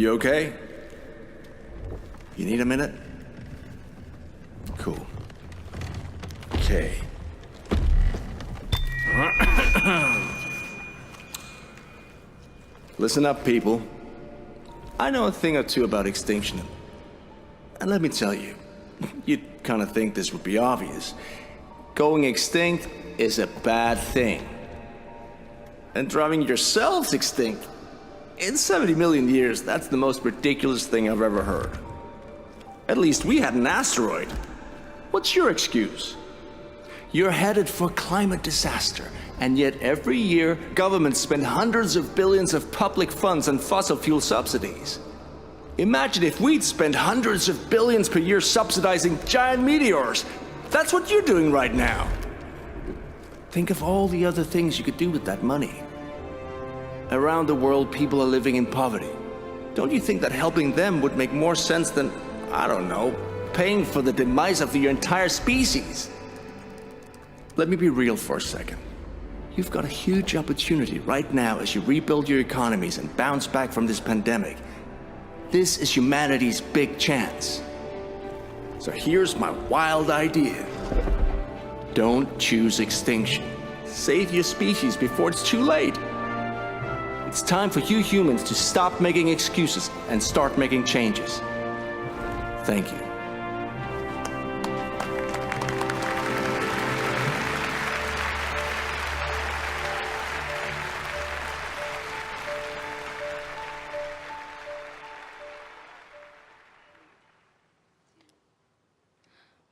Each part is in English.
You okay? You need a minute? Cool. Okay. Listen up, people. I know a thing or two about extinction. And let me tell you, you'd kind of think this would be obvious. Going extinct is a bad thing. And driving yourselves extinct, in 70 million years, that's the most ridiculous thing I've ever heard. At least we had an asteroid. What's your excuse? You're headed for climate disaster, and yet every year, governments spend hundreds of billions of public funds on fossil fuel subsidies. Imagine if we'd spend hundreds of billions per year subsidizing giant meteors. That's what you're doing right now. Think of all the other things you could do with that money. Around the world, people are living in poverty. Don't you think that helping them would make more sense than, I don't know, paying for the demise of your entire species? Let me be real for a second. You've got a huge opportunity right now as you rebuild your economies and bounce back from this pandemic. This is humanity's big chance. So here's my wild idea. Don't choose extinction. Save your species before it's too late. It's time for you humans to stop making excuses and start making changes. Thank you.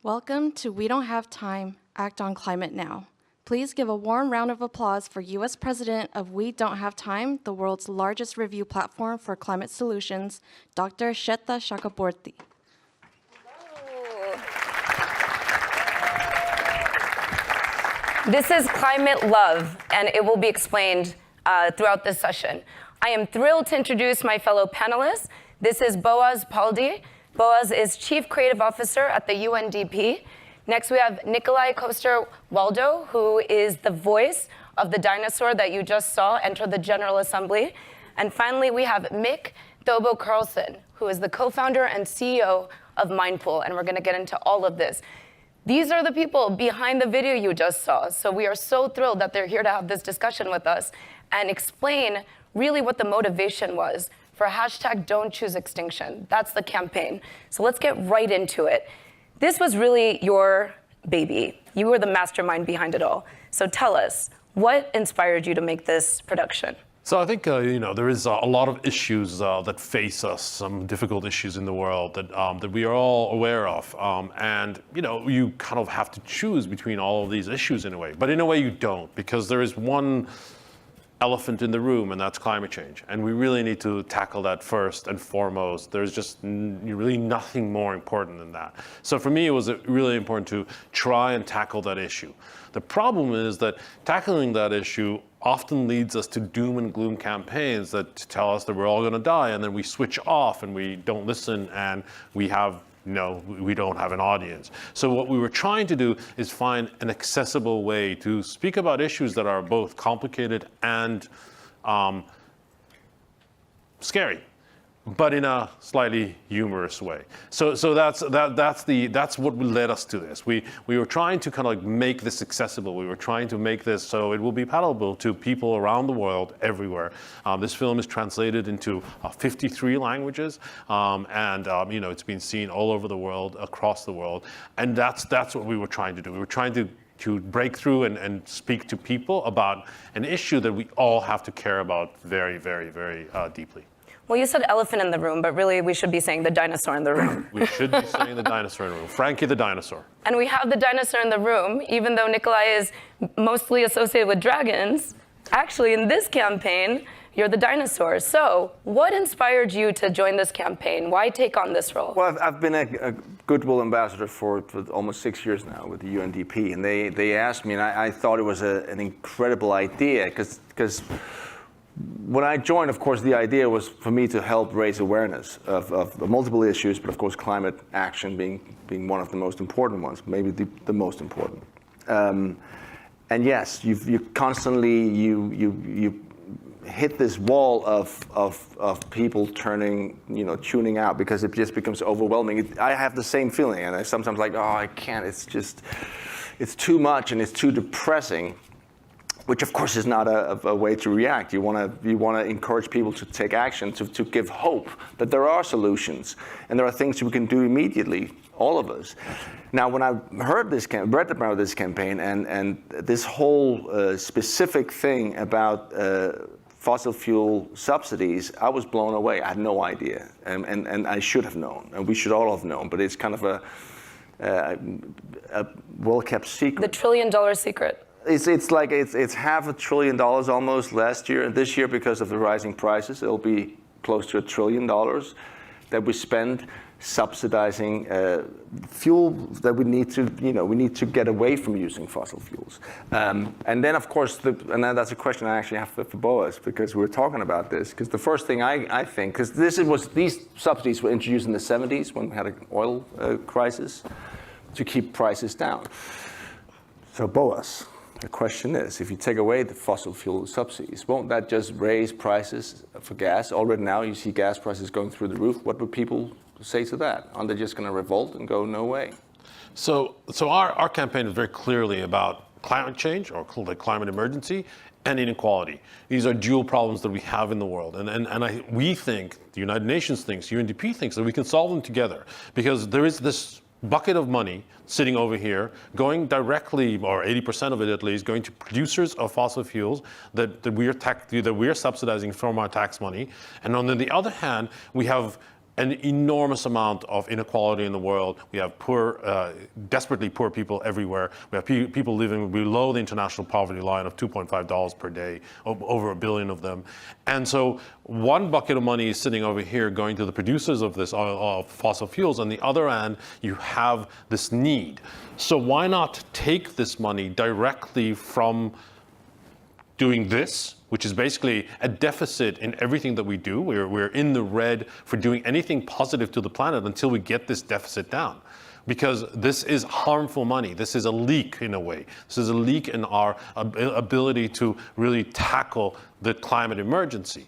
Welcome to We Don't Have Time, Act on Climate Now. Please give a warm round of applause for U.S. President of We Don't Have Time, the world's largest review platform for climate solutions, Dr. Sweta Chakraborty. This is climate love, and it will be explained throughout this session. I am thrilled to introduce my fellow panelists. This is Boaz Paldi. Boaz is Chief Creative Officer at the UNDP. Next, we have Nikolaj Coster-Waldau, who is the voice of the dinosaur that you just saw enter the General Assembly. And finally, we have Mik Thobo-Carlsen, who is the co-founder and CEO of Mindpool, and we're going to get into all of this. These are the people behind the video you just saw, so we are so thrilled that they're here to have this discussion with us and explain really what the motivation was for hashtag Don't Choose Extinction. That's the campaign. So let's get right into it. This was really your baby. You were the mastermind behind it all. So tell us, what inspired you to make this production? So I think, there is a lot of issues that face us, some difficult issues in the world that we are all aware of. And, you kind of have to choose between all of these issues in a way. But in a way you don't, because there is one elephant in the room, and that's climate change. And we really need to tackle that first and foremost. There's just really nothing more important than that. So for me, it was really important to try and tackle that issue. The problem is that tackling that issue often leads us to doom and gloom campaigns that tell us that we're all going to die, and then we switch off and we don't listen, and we don't have an audience. So what we were trying to do is find an accessible way to speak about issues that are both complicated and scary, but in a slightly humorous way. So that's what led us to this. We were trying to kind of like make this accessible. We were trying to make this so it will be palatable to people around the world, everywhere. This film is translated into 53 languages, and it's been seen all over the world, across the world, and that's what we were trying to do. We were trying to break through and speak to people about an issue that we all have to care about very, very, very deeply. Well, you said elephant in the room, but really we should be saying the dinosaur in the room. We should be saying the dinosaur in the room. Frankie the dinosaur. And we have the dinosaur in the room, even though Nikolaj is mostly associated with dragons. Actually, in this campaign, you're the dinosaur. So what inspired you to join this campaign? Why take on this role? Well, I've been a Goodwill ambassador for almost 6 years now with the UNDP, and they asked me, and I thought it was an incredible idea, because when I joined, of course, the idea was for me to help raise awareness of multiple issues, but of course climate action being one of the most important ones, maybe the most important. And yes, you constantly hit this wall of people tuning out because it just becomes overwhelming. I have the same feeling, and I sometimes like, oh, I can't. It's too much and it's too depressing. Which of course is not a way to react. You want to encourage people to take action, to give hope that there are solutions and there are things we can do immediately, all of us. Now, when I read about this campaign and this whole specific thing about fossil fuel subsidies, I was blown away. I had no idea, and I should have known, and we should all have known. But it's kind of a well-kept secret. The $1 trillion secret. It's $500 billion almost last year, and this year because of the rising prices, it'll be close to $1 trillion that we spend subsidizing fuel that we need to get away from using fossil fuels. And then of course, that's a question I actually have for Boaz, because we're talking about this, because the first thing I think, because these subsidies were introduced in the 70s when we had an oil crisis to keep prices down. So Boaz, the question is, if you take away the fossil fuel subsidies, won't that just raise prices for gas? Already now you see gas prices going through the roof. What would people say to that? Aren't they just going to revolt and go, no way? So our campaign is very clearly about climate change, or the climate emergency, and inequality. These are dual problems that we have in the world. And we think, the United Nations thinks, UNDP thinks, that we can solve them together. Because there is this bucket of money sitting over here going directly, or 80% of it at least, going to producers of fossil fuels that we are subsidizing from our tax money. And on the other hand, we have an enormous amount of inequality in the world. We have desperately poor people everywhere. We have people living below the international poverty line of $2.5 per day, over 1 billion of them. And so one bucket of money is sitting over here going to the producers of this fossil fuels. On the other hand, you have this need. So why not take this money directly from doing this, which is basically a deficit in everything that we do. We're in the red for doing anything positive to the planet until we get this deficit down. Because this is harmful money. This is a leak in a way. This is a leak in our ability to really tackle the climate emergency.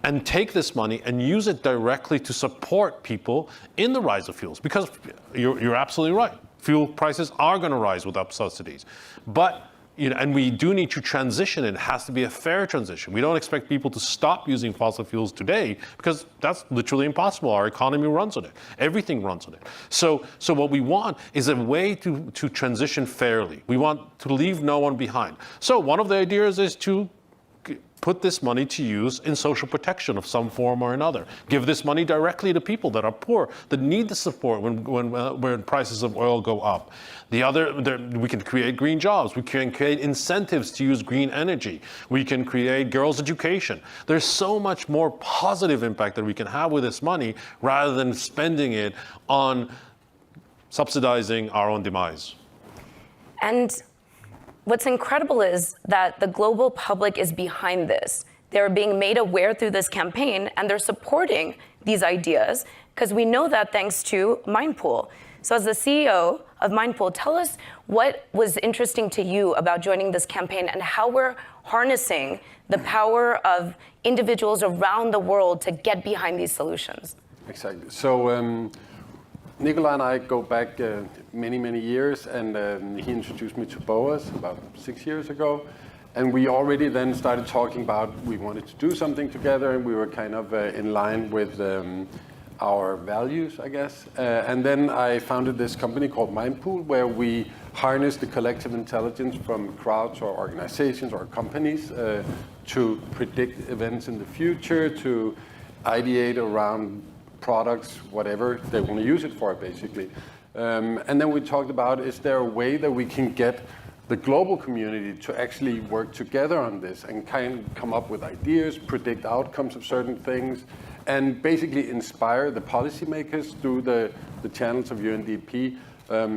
And take this money and use it directly to support people in the rise of fuels. Because you're absolutely right. Fuel prices are going to rise without subsidies. But and we do need to transition. It has to be a fair transition. We don't expect people to stop using fossil fuels today, because that's literally impossible. Our economy runs on it. Everything runs on it. So what we want is a way to transition fairly. We want to leave no one behind. So one of the ideas is to put this money to use in social protection of some form or another. Give this money directly to people that are poor, that need the support when prices of oil go up. We can create green jobs. We can create incentives to use green energy. We can create girls' education. There's so much more positive impact that we can have with this money rather than spending it on subsidizing our own demise. And what's incredible is that the global public is behind this. They're being made aware through this campaign, and they're supporting these ideas, because we know that thanks to Mindpool. So as the CEO of Mindpool, tell us what was interesting to you about joining this campaign and how we're harnessing the power of individuals around the world to get behind these solutions. Exactly. So Nikolaj and I go back many, many years, and he introduced me to Boaz about 6 years ago. And we already then started talking about we wanted to do something together, and we were kind of in line with our values, I guess. And then I founded this company called Mindpool, where we harness the collective intelligence from crowds or organizations or companies to predict events in the future, to ideate around products, whatever they want to use it for, basically. And then we talked about, is there a way that we can get the global community to actually work together on this and kind of come up with ideas, predict outcomes of certain things, and basically inspire the policymakers through the channels of UNDP.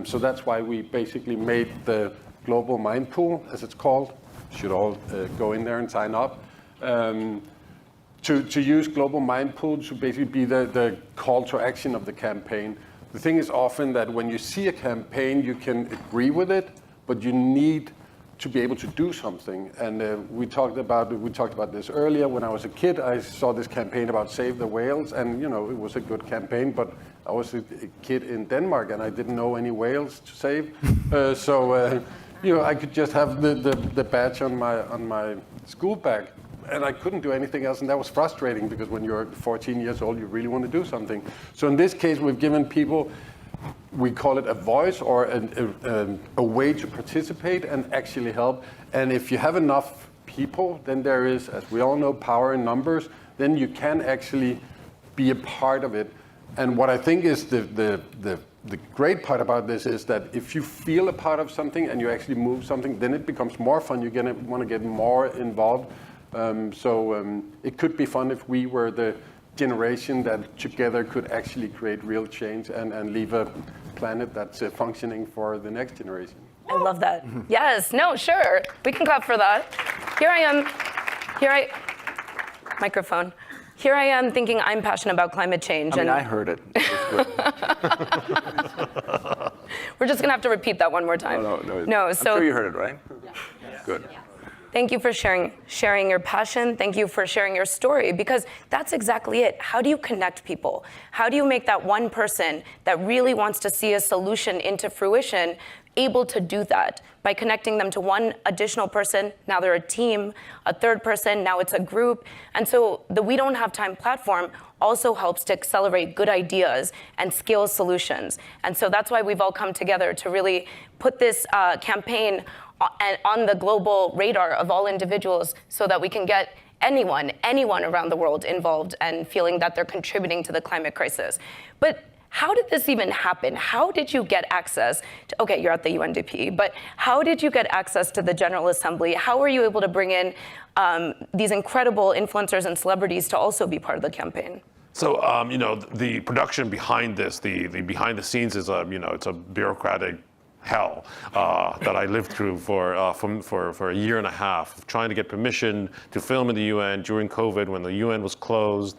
So that's why we basically made the Global Mindpool, as it's called. Should all go in there and sign up. To use Global Mindpool to basically be the call to action of the campaign. The thing is often that when you see a campaign, you can agree with it, but you need to be able to do something. And we talked about this earlier. When I was a kid, I saw this campaign about Save the Whales, and it was a good campaign, but I was a kid in Denmark and I didn't know any whales to save. I could just have the badge on my school bag, and I couldn't do anything else, and that was frustrating because when you're 14 years old, you really want to do something. So in this case, we've given people, we call it a voice or a way to participate and actually help. And if you have enough people, then there is, as we all know, power in numbers. Then you can actually be a part of it. And what I think is the great part about this is that if you feel a part of something and you actually move something, then it becomes more fun. You're going to want to get more involved. It could be fun if we were the generation that together could actually create real change and leave a planet that's functioning for the next generation. I love that. Yes, no, sure. We can clap for that. Microphone. Here I am thinking I'm passionate about climate change. I heard it. It was good. We're just going to have to repeat that one more time. No, I'm sure you heard it, right? Yeah. Good. Thank you for sharing your passion. Thank you for sharing your story, because that's exactly it. How do you connect people? How do you make that one person that really wants to see a solution into fruition able to do that by connecting them to one additional person? Now they're a team, a third person, now it's a group. And so the We Don't Have Time platform also helps to accelerate good ideas and scale solutions. And so that's why we've all come together to really put this campaign on the global radar of all individuals so that we can get anyone around the world involved and feeling that they're contributing to the climate crisis. But how did this even happen? How did you get access to, okay, you're at the UNDP, but how did you get access to the General Assembly? How were you able to bring in these incredible influencers and celebrities to also be part of the campaign? So, the production behind this, the behind the scenes is it's a bureaucratic hell that I lived through for a year and a half, trying to get permission to film in the UN during COVID when the UN was closed.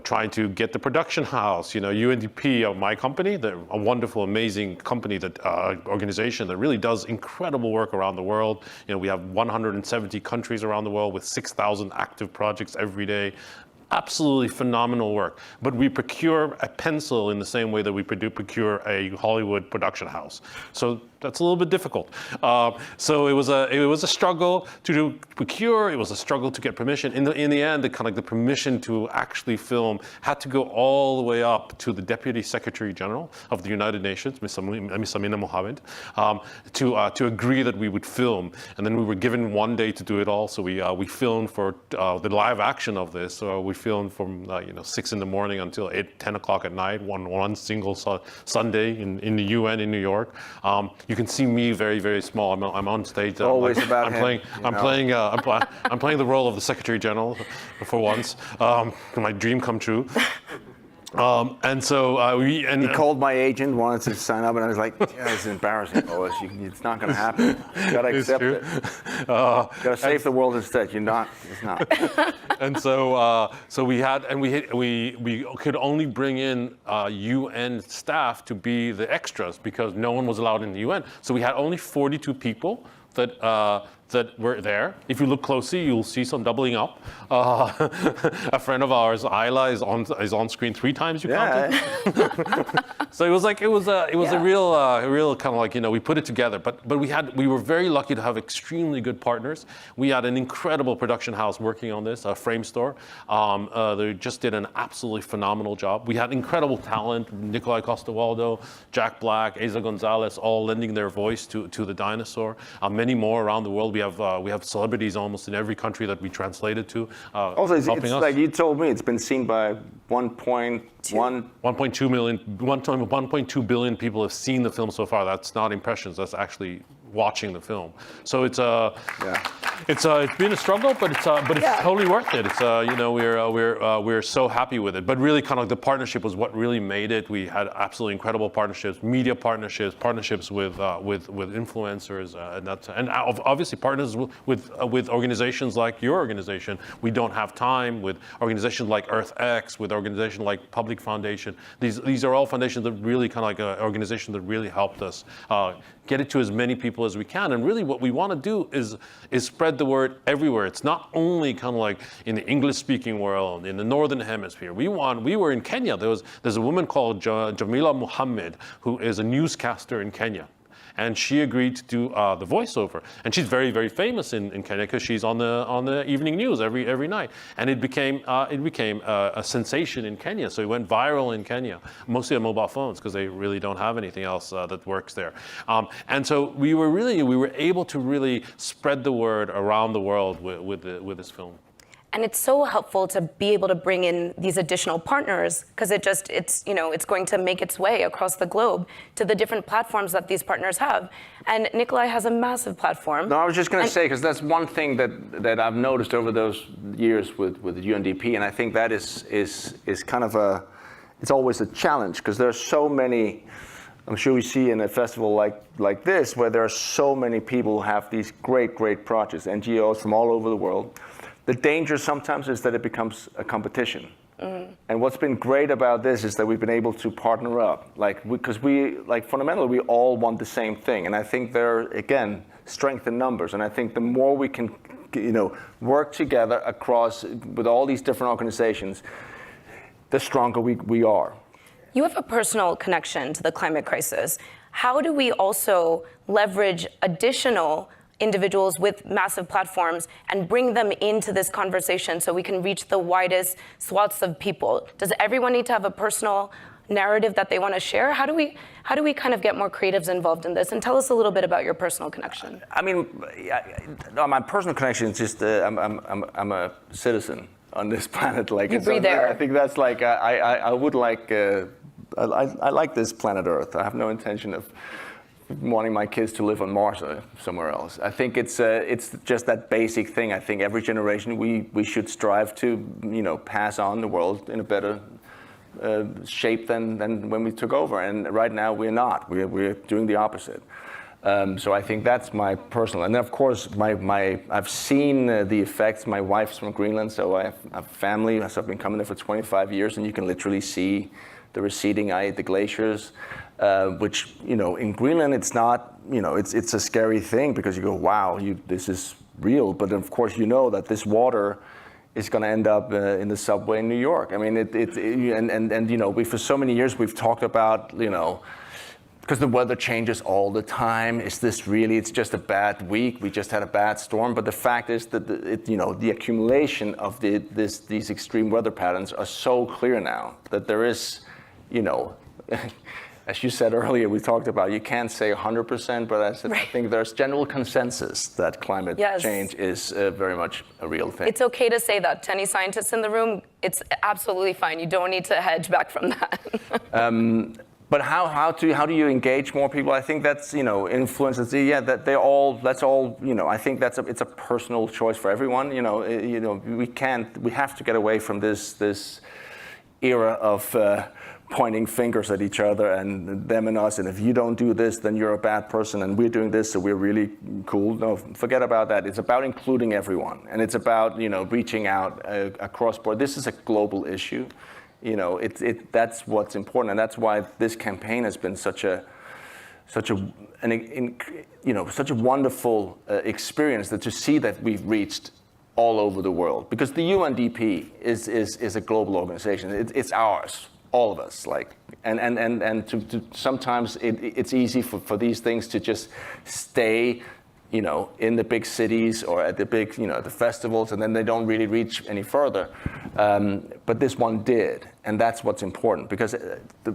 Trying to get the production house, UNDP, my company, a wonderful, amazing company, organization that really does incredible work around the world. We have 170 countries around the world with 6,000 active projects every day. Absolutely phenomenal work. But we procure a pencil in the same way that we procure a Hollywood production house. So that's a little bit difficult. So it was a struggle to procure. It was a struggle to get permission. In the end, the permission to actually film had to go all the way up to the Deputy Secretary General of the United Nations, Ms. Amina Mohammed, to agree that we would film. And then we were given one day to do it all. So we filmed for the live action of this. So we filmed from 6 in the morning until 10 o'clock at night, one single Sunday in the UN in New York. You can see me very, very small. I'm on stage. Always about him. I'm playing the role of the Secretary General for once. My dream come true. And so he called my agent, wanted to sign up, and I was like, "Yeah, it's embarrassing, Boaz. It's not going to happen. You got to accept it. You got to save the world instead. You're not. It's not." And so we could only bring in UN staff to be the extras because no one was allowed in the UN. So we had only 42 people that were there. If you look closely, you'll see some doubling up. A friend of ours, Ayla, is on screen 3 times. You counted. So it was a real kind of we put it together. But we were very lucky to have extremely good partners. We had an incredible production house working on this, a frame store. They just did an absolutely phenomenal job. We had incredible talent: Nikolaj Coster-Waldau, Jack Black, Asa Gonzalez, all lending their voice to the dinosaur. Many more around the world. We have celebrities almost in every country that we translated to. Also, it's like you told me, it's been seen by 1.2 billion people have seen the film so far. That's not impressions. That's actually watching the film. So it's been a struggle, but it's totally worth it. It's we're so happy with it. But really, kind of the partnership was what really made it. We had absolutely incredible partnerships, media partnerships with influencers, and obviously partners with organizations like your organization. We Don't Have Time, with organizations like EarthX, with organizations like Public Foundation. These are all foundations that really kind of organizations that really helped us get it to as many people as we can. And really what we want to do is spread the word everywhere. It's not only kind of like in the English-speaking world, in the Northern Hemisphere. We were in Kenya. There's a woman called Jamila Muhammad, who is a newscaster in Kenya. And she agreed to do the voiceover, and she's very, very famous in Kenya because she's on the evening news every night. And it became a sensation in Kenya. So it went viral in Kenya, mostly on mobile phones because they really don't have anything else that works there. And so we were able to really spread the word around the world with this film. And it's so helpful to be able to bring in these additional partners because it's going to make its way across the globe to the different platforms that these partners have. And Nikolaj has a massive platform. No, I was just going to say, because that's one thing that I've noticed over those years with UNDP, and I think that is kind of it's always a challenge because there are so many. I'm sure we see in a festival like this where there are so many people who have these great projects, NGOs from all over the world. The danger sometimes is that it becomes a competition. And what's been great about this is that we've been able to partner up, because fundamentally we all want the same thing. And I think there are, again, strength in numbers. And I think the more we can, work together across with all these different organizations, the stronger we are. You have a personal connection to the climate crisis. How do we also leverage additional individuals with massive platforms and bring them into this conversation so we can reach the widest swaths of people? Does everyone need to have a personal narrative that they want to share? How do we kind of get more creatives involved in this? And tell us a little bit about your personal connection. I mean, my personal connection is just I'm a citizen on this planet. You breathe air. I think that's like I would like I like this planet Earth. I have no intention of wanting my kids to live on Mars or somewhere else. I think it's just that basic thing. I think every generation we should strive to pass on the world in a better shape than when we took over. And right now we're not. We're doing the opposite. So I think that's my personal. And then of course I've seen the effects. My wife's from Greenland, so I have family. So I've been coming there for 25 years, and you can literally see the receding ice, the glaciers. Which, in Greenland, it's not, it's a scary thing because you go, wow, this is real. But of course, that this water is going to end up in the subway in New York. I mean, we for so many years we've talked about, because the weather changes all the time. Is this really? It's just a bad week. We just had a bad storm. But the fact is that the accumulation of these extreme weather patterns are so clear now that there is, as you said earlier, we talked about, you can't say 100%, but I think there's general consensus that climate change is very much a real thing. It's okay to say that. To any scientists in the room, it's absolutely fine. You don't need to hedge back from that. But how do you engage more people? I think that's, influence. That's all, I think it's a personal choice for everyone. We have to get away from this era of pointing fingers at each other and them and us, and if you don't do this, then you're a bad person, and we're doing this, so we're really cool. No, forget about that. It's about including everyone, and it's about reaching out across board. This is a global issue. That's what's important, and that's why this campaign has been such a wonderful experience, that to see that we've reached all over the world, because the UNDP is a global organization. It's ours. All of us, and to sometimes it's easy for these things to just stay, in the big cities or at the big, the festivals, and then they don't really reach any further. But this one did, and that's what's important, because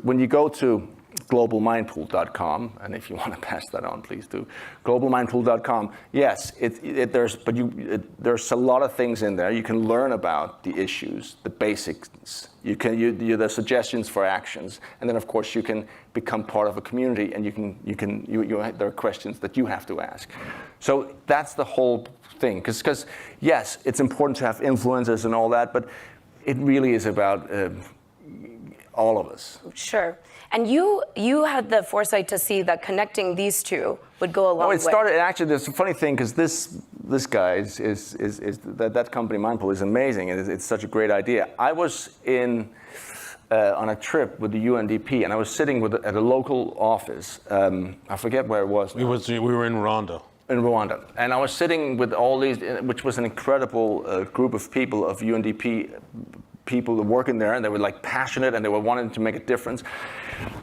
when you go to globalmindpool.com, and if you want to pass that on, please do. Globalmindpool.com. Yes, there's a lot of things in there. You can learn about the issues, the basics. There's suggestions for actions, and then of course you can become part of a community, and there are questions that you have to ask. So that's the whole thing, because yes, it's important to have influencers and all that, but it really is about all of us. Sure. And you had the foresight to see that connecting these two would go a long way. It started, actually, there's a funny thing, because this guy that company, Mindpool, is amazing, and it's such a great idea. I was in on a trip with the UNDP, and I was sitting at a local office. I forget where it was. We were in Rwanda. In Rwanda, and I was sitting with all these, which was an incredible group of people, of UNDP people working there, and they were like passionate, and they were wanting to make a difference,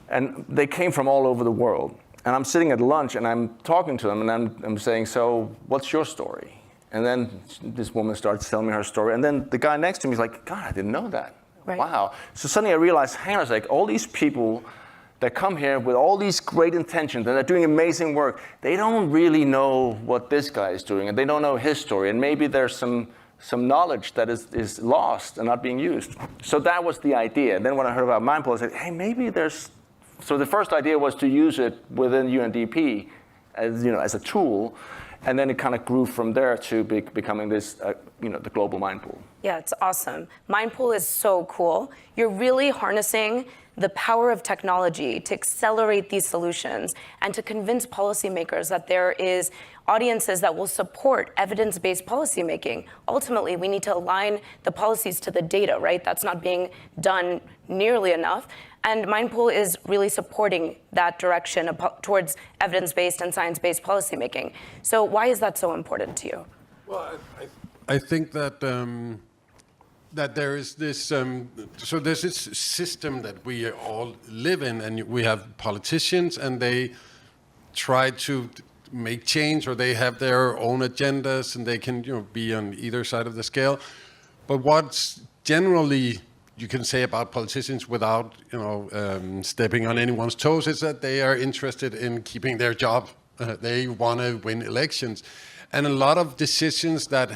and they came from all over the world. And I'm sitting at lunch, and I'm talking to them, and I'm saying, so what's your story? And then this woman starts telling me her story, and then the guy next to me is like, God, I didn't know that. Right. Wow. So suddenly I realized, hang on a sec, all these people that come here with all these great intentions and they're doing amazing work, they don't really know what this guy is doing, and they don't know his story, and maybe there's some knowledge that is lost and not being used. So that was the idea. And then when I heard about Mindpool, I said, hey, maybe there's... So the first idea was to use it within UNDP as a tool, and then it kind of grew from there to becoming this, the global Mindpool. Yeah, it's awesome. Mindpool is so cool. You're really harnessing the power of technology to accelerate these solutions and to convince policymakers that there is audiences that will support evidence-based policymaking. Ultimately, we need to align the policies to the data, right? That's not being done nearly enough. And Mindpool is really supporting that direction towards evidence-based and science-based policymaking. So why is that so important to you? Well, I think that that there is this, so there's this system that we all live in, and we have politicians, and they try to make change, or they have their own agendas, and they can be on either side of the scale. But what's generally you can say about politicians without stepping on anyone's toes is that they are interested in keeping their job. They want to win elections, and a lot of decisions that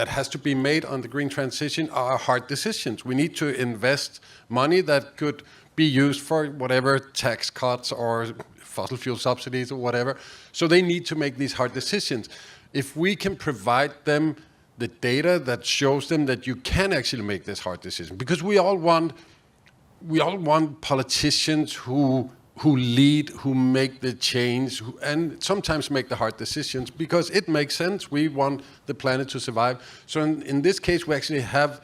has to be made on the green transition are hard decisions. We need to invest money that could be used for whatever tax cuts or fossil fuel subsidies or whatever. So they need to make these hard decisions. If we can provide them the data that shows them that you can actually make this hard decision, because we all want politicians who lead, who make the change, and sometimes make the hard decisions because it makes sense. We want the planet to survive. So in this case, we actually have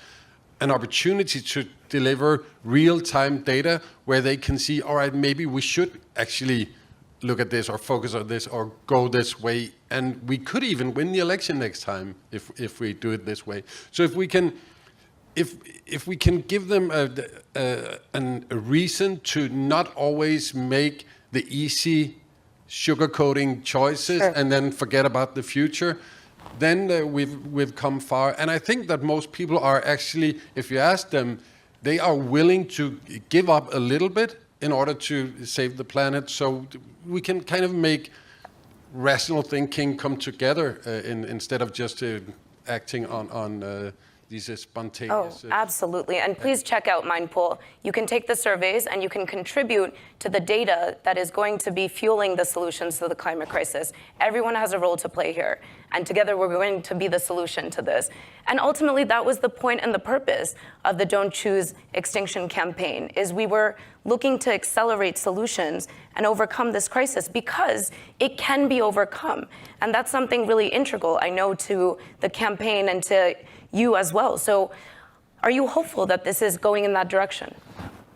an opportunity to deliver real-time data where they can see, all right, maybe we should actually look at this or focus on this or go this way. And we could even win the election next time if we do it this way. So if we can give them a reason to not always make the easy sugarcoating choices and then forget about the future, then we've come far. And I think that most people are actually, if you ask them, they are willing to give up a little bit in order to save the planet. So we can kind of make rational thinking come together instead of just acting on these spontaneous... Oh, absolutely. And please check out Mindpool. You can take the surveys and you can contribute to the data that is going to be fueling the solutions to the climate crisis. Everyone has a role to play here. And together we're going to be the solution to this. And ultimately that was the point and the purpose of the Don't Choose Extinction campaign, is we were looking to accelerate solutions and overcome this crisis because it can be overcome. And that's something really integral, I know, to the campaign and to you as well. So are you hopeful that this is going in that direction?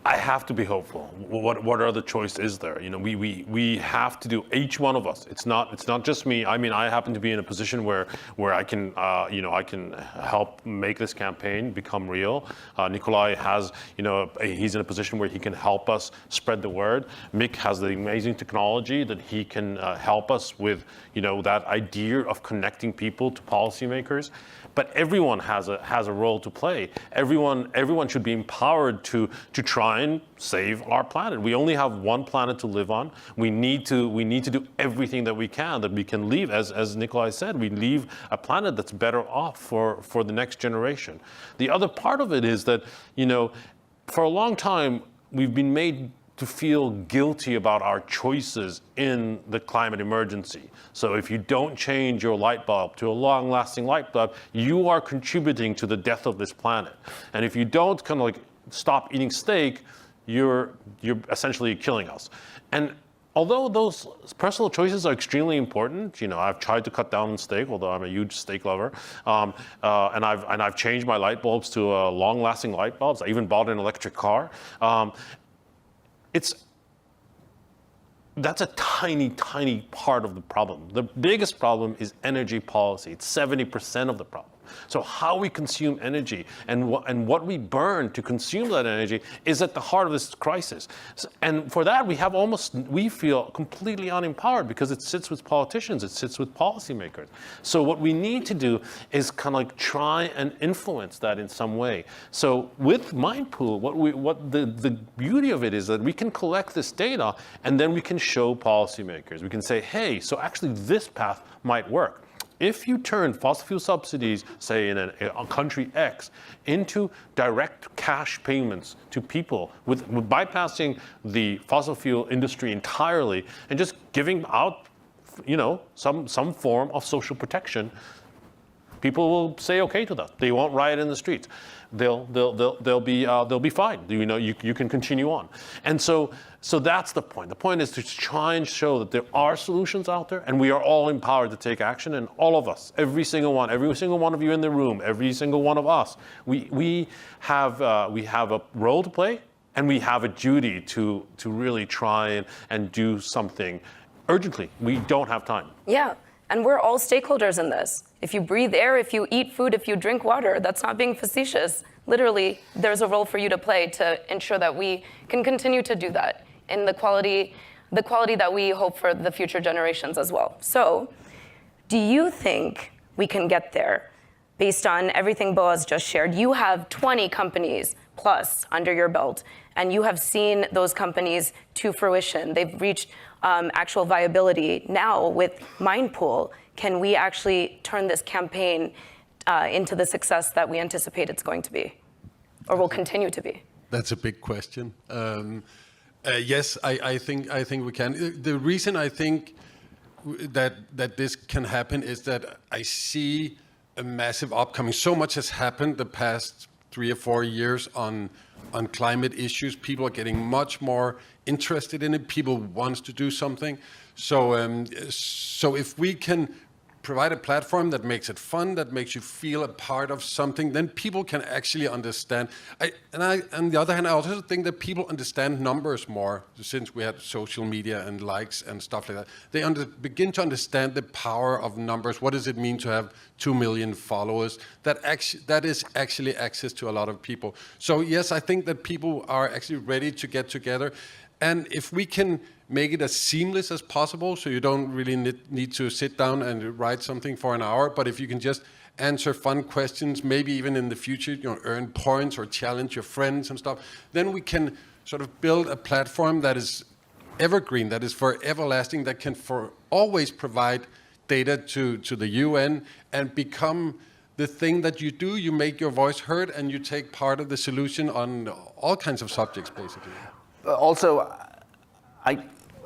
I have to be hopeful. What other choice is there? We have to do, each one of us. It's not just me. I mean, I happen to be in a position where I can I can help make this campaign become real. Nikolaj has he's in a position where he can help us spread the word. Mik has the amazing technology that he can help us with that idea of connecting people to policymakers. But everyone has a role to play. Everyone should be empowered to try and save our planet. We only have one planet to live on. We need to do everything that we can leave, as Nikolaj said, we leave a planet that's better off for the next generation. The other part of it is that, for a long time we've been made to feel guilty about our choices in the climate emergency. So if you don't change your light bulb to a long-lasting light bulb, you are contributing to the death of this planet. And if you don't kind of stop eating steak, you're essentially killing us. And although those personal choices are extremely important, I've tried to cut down on steak, although I'm a huge steak lover, and I've changed my light bulbs to long-lasting light bulbs. I even bought an electric car. That's a tiny, tiny part of the problem. The biggest problem is energy policy. It's 70% of the problem. So how we consume energy and what we burn to consume that energy is at the heart of this crisis. And for that, we feel completely unempowered because it sits with politicians, it sits with policymakers. So what we need to do is kind of like try and influence that in some way. So with Mindpool, what the beauty of it is that we can collect this data and then we can show policymakers. We can say, hey, so actually this path might work. If you turn fossil fuel subsidies, say in a country X, into direct cash payments to people with bypassing the fossil fuel industry entirely and just giving out, some form of social protection, people will say okay to that. They won't riot in the streets. They'll be fine. You can continue on. And so that's the point. The point is to try and show that there are solutions out there, and we are all empowered to take action. And all of us, every single one of you in the room, every single one of us, we have a role to play, and we have a duty to really try and do something urgently. We don't have time. Yeah. And we're all stakeholders in this. If you breathe air, if you eat food, if you drink water, that's not being facetious. Literally, there's a role for you to play to ensure that we can continue to do that in the quality that we hope for the future generations as well. So, do you think we can get there based on everything Boaz just shared? You have 20 companies plus under your belt, and you have seen those companies to fruition. They've reached actual viability. Now with Mindpool, can we actually turn this campaign into the success that we anticipate it's going to be, or will continue to be? That's a big question. Yes, I think we can. The reason I think that this can happen is that I see a massive upcoming. So much has happened the past 3 or 4 years on climate issues. People are getting much more interested in it. People want to do something. So if we can provide a platform that makes it fun, that makes you feel a part of something, then people can actually understand. On the other hand, I also think that people understand numbers more since we had social media and likes and stuff like that. They begin to understand the power of numbers. What does it mean to have 2 million followers? That is actually access to a lot of people. So yes, I think that people are actually ready to get together. And if we can make it as seamless as possible, so you don't really need to sit down and write something for an hour, but if you can just answer fun questions, maybe even in the future, earn points or challenge your friends and stuff, then we can sort of build a platform that is evergreen, that is for everlasting, that can for always provide data to the UN and become the thing that you do. You make your voice heard and you take part of the solution on all kinds of subjects, basically. Also, I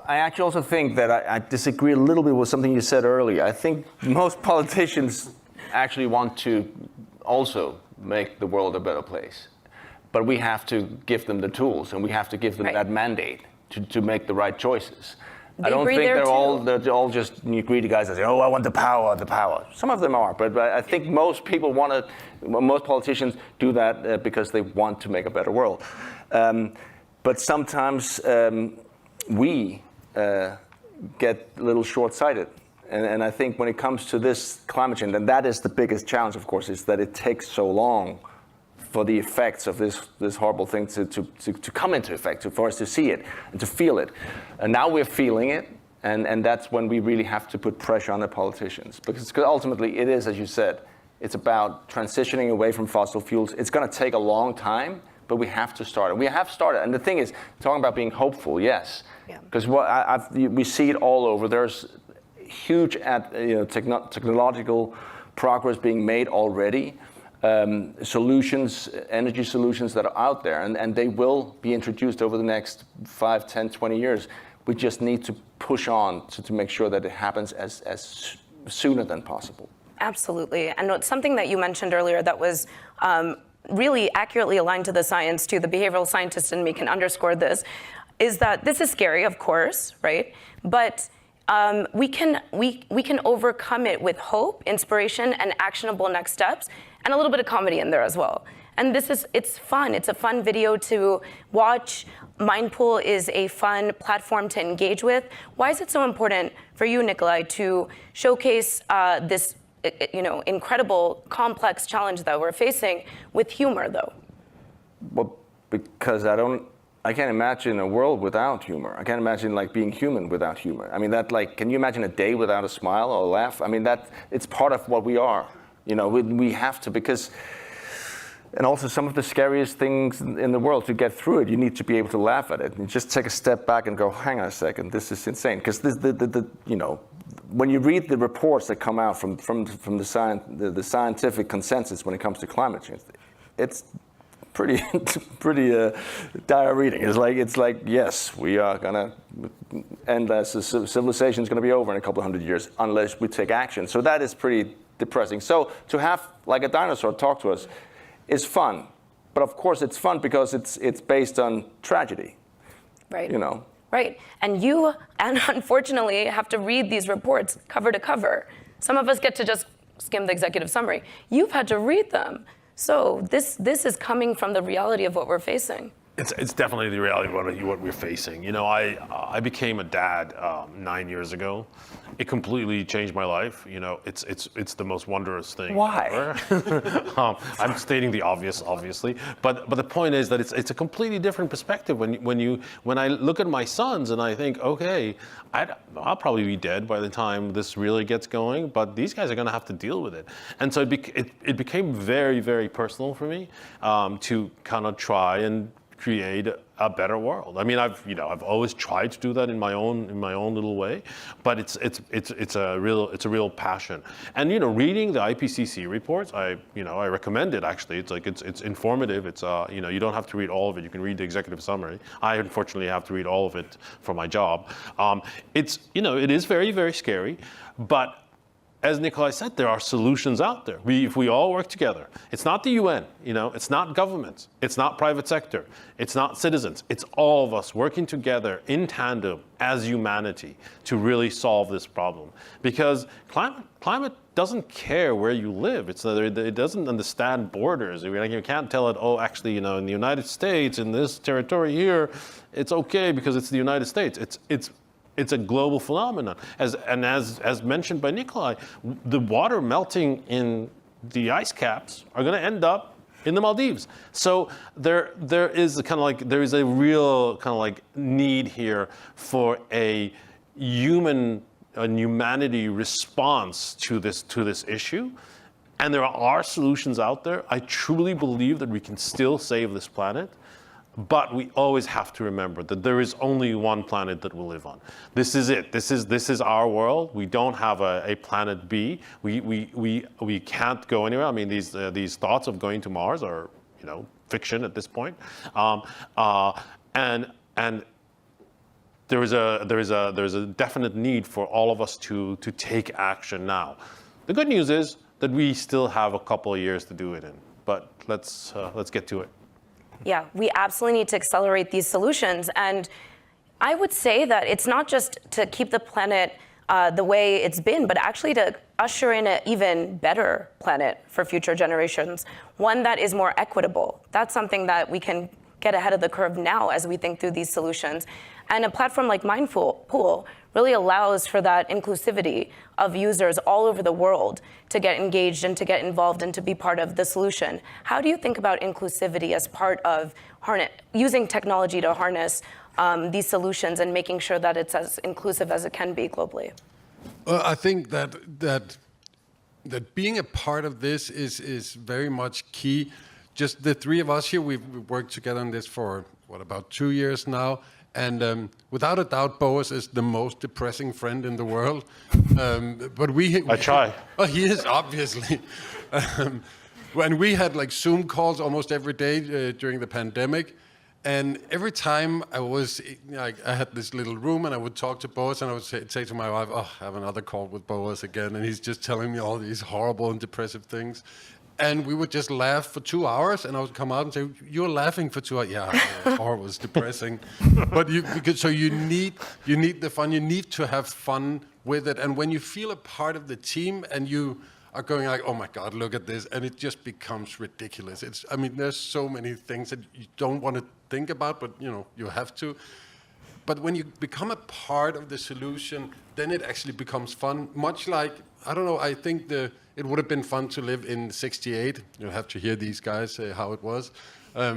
actually also think that I disagree a little bit with something you said earlier. I think most politicians actually want to also make the world a better place. But we have to give them the tools, and we have to give them that mandate to make the right choices. I don't think they're all just greedy guys that say, oh, I want the power, the power. Some of them are, but I think most people most politicians do that because they want to make a better world. But sometimes we get a little short-sighted. And I think when it comes to this climate change, and that is the biggest challenge, of course, is that it takes so long for the effects of this horrible thing to come into effect, for us to see it and to feel it. And now we're feeling it, and that's when we really have to put pressure on the politicians. Because ultimately it is, as you said, it's about transitioning away from fossil fuels. It's going to take a long time, but we have to start. And we have started. And the thing is, talking about being hopeful, yes. Because we see it all over. There's huge technological progress being made already. Solutions, energy solutions that are out there, and they will be introduced over the next 5, 10, 20 years. We just need to push on to make sure that it happens as sooner than possible. Absolutely. And something that you mentioned earlier that was really accurately aligned to the science, too, the behavioral scientist in me can underscore this. is that this is scary, of course, right? But we can overcome it with hope, inspiration, and actionable next steps, and a little bit of comedy in there as well. And it's fun. It's a fun video to watch. Mindpool is a fun platform to engage with. Why is it so important for you, Nikolaj, to showcase this incredible, complex challenge that we're facing with humor, though? Well, because I can't imagine a world without humor. I can't imagine like being human without humor. I mean, can you imagine a day without a smile or a laugh? I mean, it's part of what we are. We have to, because, and also some of the scariest things in the world, to get through it, you need to be able to laugh at it and just take a step back and go, hang on a second, this is insane. Because when you read the reports that come out from the scientific consensus when it comes to climate change, it's pretty dire reading. It's like yes, we are gonna end as civilization is gonna be over in a couple of hundred years unless we take action. So that is pretty depressing. So to have like a dinosaur talk to us is fun, but of course it's fun because it's based on tragedy. Right. Right. And you, unfortunately, have to read these reports cover to cover. Some of us get to just skim the executive summary. You've had to read them. So this is coming from the reality of what we're facing. It's definitely the reality of what we're facing. I became a dad 9 years ago. It completely changed my life. It's the most wondrous thing. Why? Ever. I'm stating the obvious, obviously, but the point is that it's a completely different perspective when I look at my sons and I think, okay, I'll probably be dead by the time this really gets going, but these guys are going to have to deal with it. And so it became very, very personal for me to kind of try and create a better world. I mean, I've always tried to do that in my own little way, but it's a real passion. And reading the IPCC reports, I recommend it actually. It's informative. It's you don't have to read all of it. You can read the executive summary. I unfortunately have to read all of it for my job. It is very, very scary, but as Nikolaj said, there are solutions out there. If we all work together, it's not the UN, it's not governments, it's not private sector, it's not citizens. It's all of us working together in tandem as humanity to really solve this problem. Because climate doesn't care where you live. It doesn't understand borders. You can't tell it, oh, actually, in the United States, in this territory here, it's okay because it's the United States. It's a global phenomenon. As mentioned by Nikolaj, the water melting in the ice caps are going to end up in the Maldives. So there is a real kind of like need here for a humanity response to this issue. And there are solutions out there. I truly believe that we can still save this planet. But we always have to remember that there is only one planet that we'll live on. This is it. This is our world. We don't have a planet B. We can't go anywhere. I mean, these thoughts of going to Mars are fiction at this point. And there is a definite need for all of us to take action now. The good news is that we still have a couple of years to do it in. But let's get to it. Yeah, we absolutely need to accelerate these solutions. And I would say that it's not just to keep the planet the way it's been, but actually to usher in an even better planet for future generations, one that is more equitable. That's something that we can get ahead of the curve now as we think through these solutions. And a platform like Mindpool really allows for that inclusivity of users all over the world to get engaged and to get involved and to be part of the solution. How do you think about inclusivity as part of using technology to harness these solutions and making sure that it's as inclusive as it can be globally? Well, I think that being a part of this is very much key. Just the three of us here, we've worked together on this for, about 2 years now. And without a doubt, Boaz is the most depressing friend in the world. But I try. Oh, he is, obviously. When we had like Zoom calls almost every day during the pandemic, and every time I had this little room and I would talk to Boaz and I would say to my wife, oh, I have another call with Boaz again. And he's just telling me all these horrible and depressive things. And we would just laugh for 2 hours, and I would come out and say, "You're laughing for 2 hours." Yeah, it's horrible, it's depressing. But you need the fun. You need to have fun with it. And when you feel a part of the team, and you are going like, "Oh my God, look at this," and it just becomes ridiculous. There's so many things that you don't want to think about, but you have to. But when you become a part of the solution, then it actually becomes fun. Much like, I don't know, I think it would have been fun to live in '68. You'll have to hear these guys say how it was. I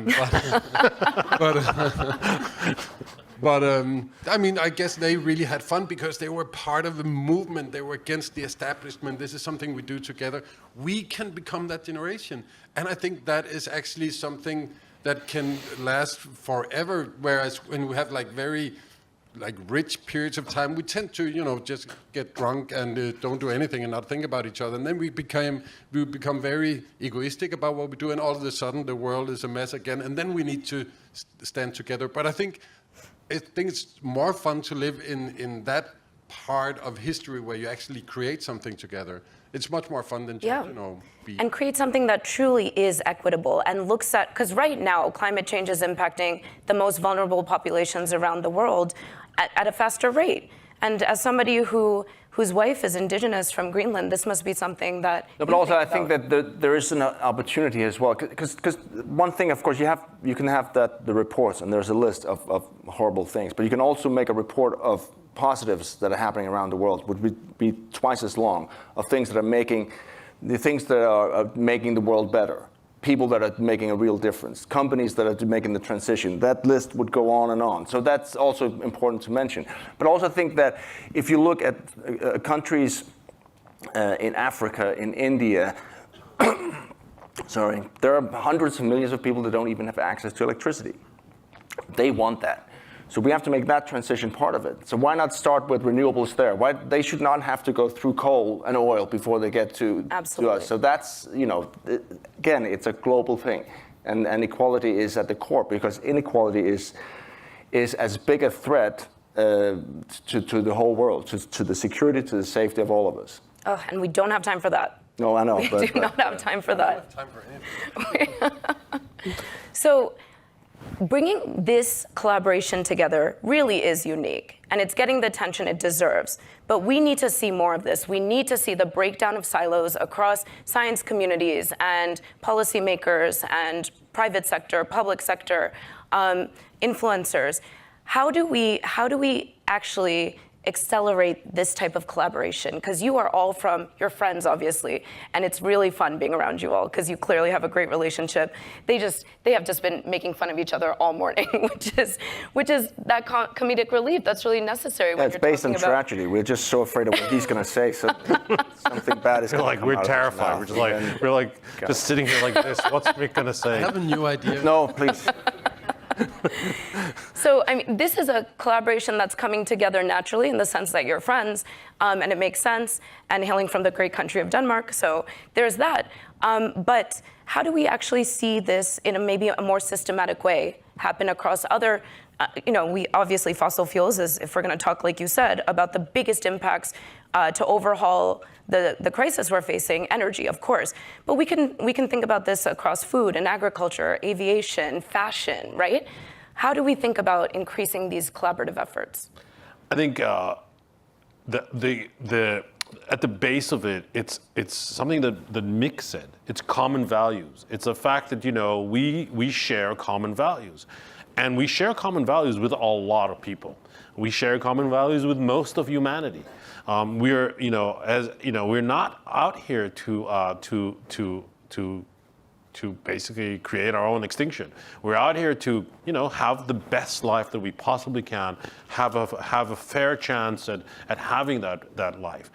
guess they really had fun because they were part of the movement. They were against the establishment. This is something we do together. We can become that generation. And I think that is actually something that can last forever. Whereas when we have very rich periods of time, we tend to, just get drunk and don't do anything and not think about each other. And then we become very egoistic about what we do, and all of a sudden the world is a mess again. And then we need to stand together. But I think it's more fun to live in that part of history where you actually create something together. It's much more fun than just, and create something that truly is equitable and looks at, because right now climate change is impacting the most vulnerable populations around the world at a faster rate. And as somebody whose wife is indigenous from Greenland, this must be something that. No, but also I think that there is an opportunity as well, because one thing, of course, you can have the reports, and there's a list of horrible things, but you can also make a report of positives that are happening around the world, would be twice as long, of things that are making the world better, people that are making a real difference, companies that are making the transition. That list would go on and on. So that's also important to mention. But also think that if you look at countries in Africa, in India, there are hundreds of millions of people that don't even have access to electricity. They want that. So we have to make that transition part of it. So why not start with renewables there? Why they should not have to go through coal and oil before they get to us. So that's, again, it's a global thing. And equality is at the core, because inequality is as big a threat to the whole world, to the security, to the safety of all of us. Oh, and we don't have time for that. No, I know. We do not have time for that. I don't have time for anything. So bringing this collaboration together really is unique, and it's getting the attention it deserves. But we need to see more of this. We need to see the breakdown of silos across science communities and policymakers and private sector, public sector, influencers. How do we actually accelerate this type of collaboration? Because you are all you're friends, obviously, and it's really fun being around you all because you clearly have a great relationship. They have just been making fun of each other all morning, which is that comedic relief that's really necessary. Yeah, it's based on tragedy. We're just so afraid of what he's going to say, so something bad is going to come we're out terrified. of his mouth. We're just sitting here like this. What's Mik going to say? I have a new idea. No, please. So, this is a collaboration that's coming together naturally in the sense that you're friends, and it makes sense, and hailing from the great country of Denmark, so there's that. But how do we actually see this in maybe a more systematic way happen across other, we obviously fossil fuels is, if we're going to talk, like you said, about the biggest impacts to overhaul the crisis we're facing, energy, of course. But we can think about this across food and agriculture, aviation, fashion, right? How do we think about increasing these collaborative efforts? I think at the base of it, it's something that Mik said. It's common values. It's a fact that we share common values, and we share common values with a lot of people. We share common values with most of humanity. We're not out here to basically create our own extinction. We're out here to have the best life that we possibly can, have a fair chance at having that life,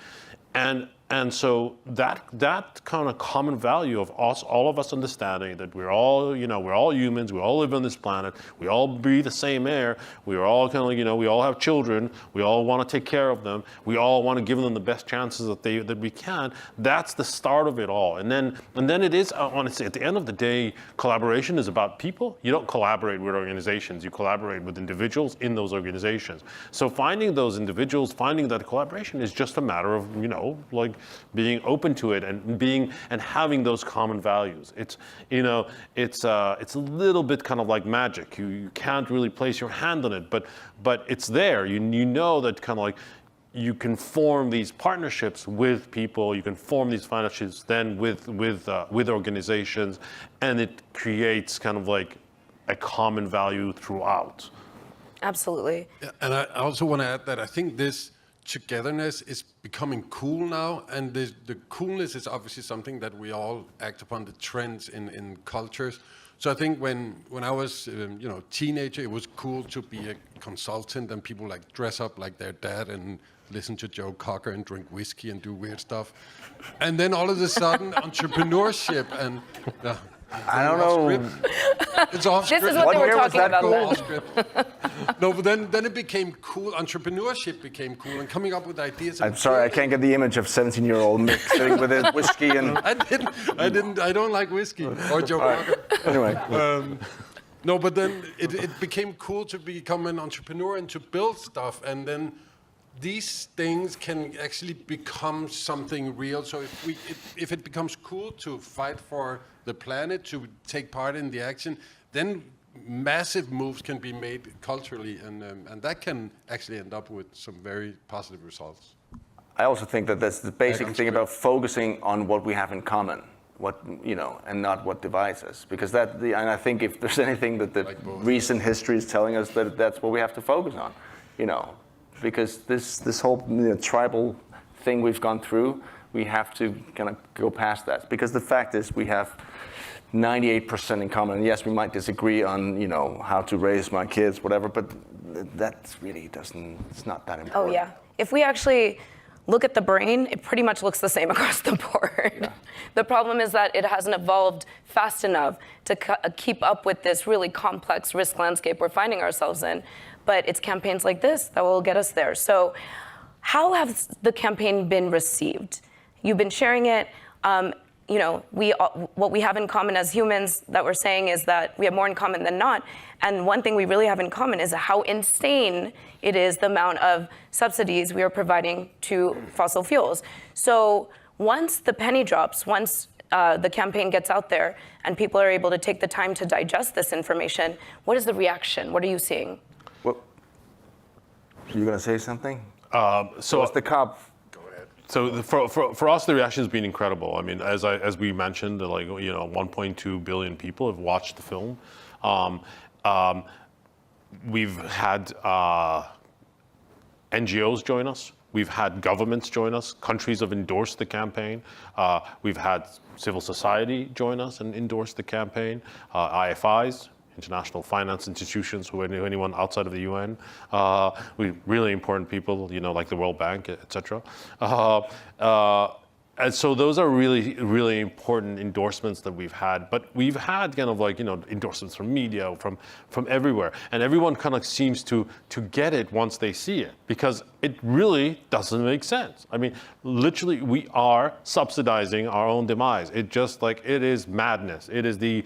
and so that kind of common value of all of us understanding that we're all humans, we all live on this planet, we all breathe the same air, we are all we all have children, we all want to take care of them, we all want to give them the best chances that we can. That's the start of it all, and then it is honestly at the end of the day, collaboration is about people. You don't collaborate with organizations, you collaborate with individuals in those organizations. So finding those individuals, finding that collaboration is just a matter of being open to it and having those common values. It's a little bit kind of like magic. You can't really place your hand on it, but it's there. You know that kind of like you can form these partnerships with people, you can form these partnerships then with organizations, and it creates kind of like a common value throughout. Absolutely. Yeah, and I also want to add that I think this togetherness is becoming cool now, and the coolness is obviously something that we all act upon, the trends in cultures. So I think when I was teenager, it was cool to be a consultant, and people like dress up like their dad and listen to Joe Cocker and drink whiskey and do weird stuff. And then all of a sudden, entrepreneurship and I don't know. It's off script. This is what they were talking about then. No, but then it became cool. Entrepreneurship became cool, and coming up with ideas. I'm sorry, I can't get the image of 17-year-old Mik sitting with his whiskey and. I don't like whiskey or Joe Cocker. Anyway. No, but then it became cool to become an entrepreneur and to build stuff, and then these things can actually become something real. So if it becomes cool to fight for the planet, to take part in the action, then massive moves can be made culturally, and that can actually end up with some very positive results. I also think that that's the basic thing about focusing on what we have in common, and not what divides us. Because and I think if there's anything that the recent history is telling us, that's what we have to focus on, Because this whole tribal thing we've gone through, we have to kind of go past that. Because the fact is we have 98% in common. And yes, we might disagree on, how to raise my kids, whatever, but that really it's not that important. Oh yeah. If we actually look at the brain, it pretty much looks the same across the board. Yeah. The problem is that it hasn't evolved fast enough to keep up with this really complex risk landscape we're finding ourselves in. But it's campaigns like this that will get us there. So how has the campaign been received? You've been sharing it. What we have in common as humans that we're saying is that we have more in common than not. And one thing we really have in common is how insane it is the amount of subsidies we are providing to fossil fuels. So once the penny drops, once the campaign gets out there and people are able to take the time to digest this information, what is the reaction? What are you seeing? Well, you going to say something? So what's the COP? So for us, the reaction has been incredible. I mean, as we mentioned, 1.2 billion people have watched the film. We've had NGOs join us. We've had governments join us. Countries have endorsed the campaign. We've had civil society join us and endorse the campaign. IFIs, international finance institutions, anyone outside of the UN, really important people, like the World Bank, etc. And so those are really, really important endorsements that we've had. But we've had kind of endorsements from media, from everywhere. And everyone kind of seems to get it once they see it, because it really doesn't make sense. I mean, literally, we are subsidizing our own demise. It is madness. It is the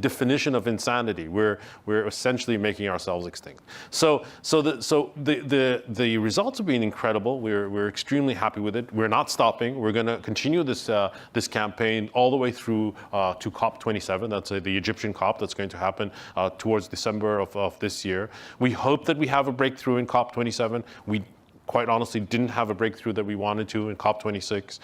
definition of insanity. We're essentially making ourselves extinct. So the results have been incredible. We're extremely happy with it. We're not stopping. We're going to continue this campaign all the way through to COP27. That's the Egyptian COP that's going to happen towards December of this year. We hope that we have a breakthrough in COP27. We quite honestly didn't have a breakthrough that we wanted to in COP26.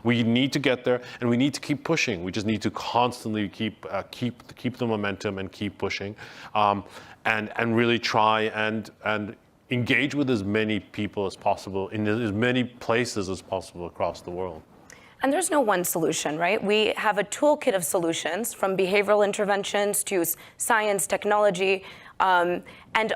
We need to get there, and we need to keep pushing. We just need to constantly keep the momentum and keep pushing, and really try and engage with as many people as possible in as many places as possible across the world. And there's no one solution, right? We have a toolkit of solutions, from behavioral interventions to science, technology, and